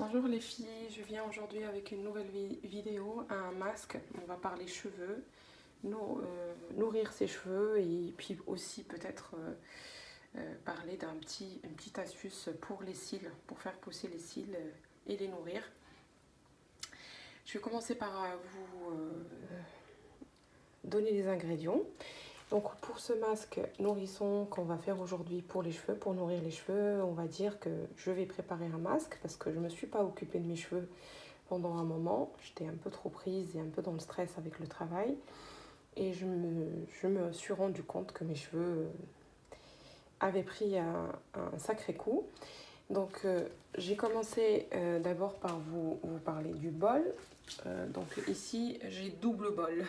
Bonjour les filles, je viens aujourd'hui avec une nouvelle vidéo, un masque. On va parler cheveux, nourrir ses cheveux et puis aussi peut-être parler une petite astuce pour les cils, pour faire pousser les cils et les nourrir. Je vais commencer par vous donner les ingrédients. Donc pour ce masque nourrisson qu'on va faire aujourd'hui pour les cheveux, pour nourrir les cheveux, on va dire que je vais préparer un masque parce que je ne me suis pas occupée de mes cheveux pendant un moment. J'étais un peu trop prise et un peu dans le stress avec le travail. Et je me suis rendu compte que mes cheveux avaient pris un sacré coup. Donc j'ai commencé d'abord par vous parler du bol. Donc ici j'ai double bol.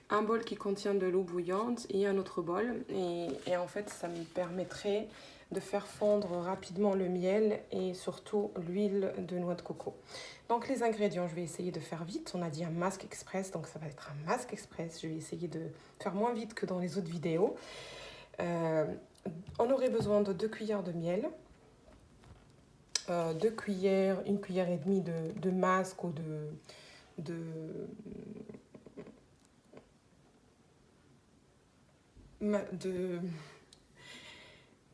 Un bol qui contient de l'eau bouillante et un autre bol. Et en fait ça me permettrait de faire fondre rapidement le miel et surtout l'huile de noix de coco. Donc les ingrédients, je vais essayer de faire vite. On a dit un masque express, donc ça va être un masque express. Je vais essayer de faire moins vite que dans les autres vidéos. On aurait besoin de 2 cuillères de miel, 2 cuillères, 1 cuillère et demie de masque ou de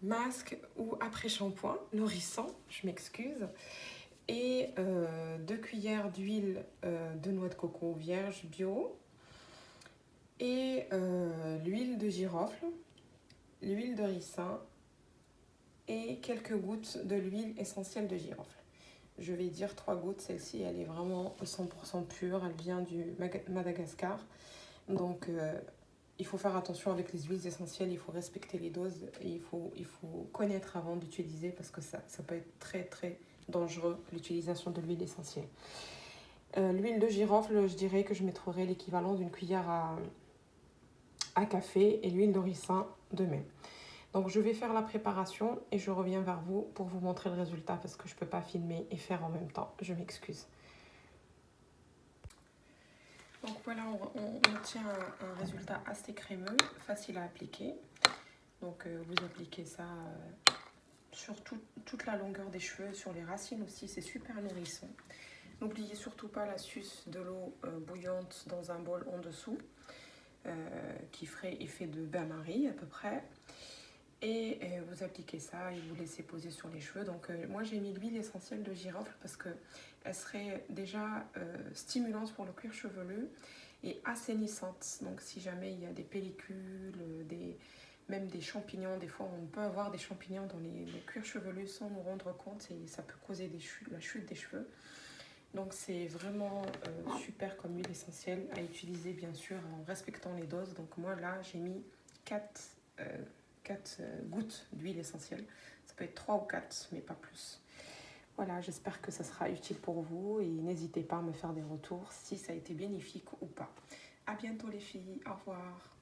masque ou après-shampoing nourrissant, je m'excuse, et 2 cuillères d'huile de noix de coco vierge bio et l'huile de girofle, l'huile de ricin et quelques gouttes de l'huile essentielle de girofle. Je vais dire 3 gouttes, celle-ci elle est vraiment 100% pure, elle vient du Madagascar. Donc il faut faire attention avec les huiles essentielles, il faut respecter les doses et il faut connaître avant d'utiliser parce que ça peut être très très dangereux l'utilisation de l'huile essentielle. L'huile de girofle, je dirais que je mettrai l'équivalent d'une cuillère à café et l'huile de ricin de même. Donc je vais faire la préparation et je reviens vers vous pour vous montrer le résultat parce que je ne peux pas filmer et faire en même temps. Je m'excuse. Donc voilà, on obtient un résultat assez crémeux, facile à appliquer. Donc vous appliquez ça sur toute la longueur des cheveux, sur les racines aussi, c'est super nourrissant. N'oubliez surtout pas l'astuce de l'eau bouillante dans un bol en dessous, qui ferait effet de bain-marie à peu près. Et vous appliquez ça et vous laissez poser sur les cheveux. Donc moi j'ai mis l'huile essentielle de girofle parce qu'elle serait déjà stimulante pour le cuir chevelu et assainissante. Donc si jamais il y a des pellicules, même des champignons, des fois on peut avoir des champignons dans le cuir chevelu sans nous rendre compte et ça peut causer la chute des cheveux. Donc c'est vraiment super comme huile essentielle à utiliser bien sûr en respectant les doses. Donc moi là j'ai mis 4 gouttes d'huile essentielle. Ça peut être 3 ou 4 mais pas plus. Voilà, j'espère que ça sera utile pour vous et n'hésitez pas à me faire des retours si ça a été bénéfique ou pas. À bientôt les filles, au revoir.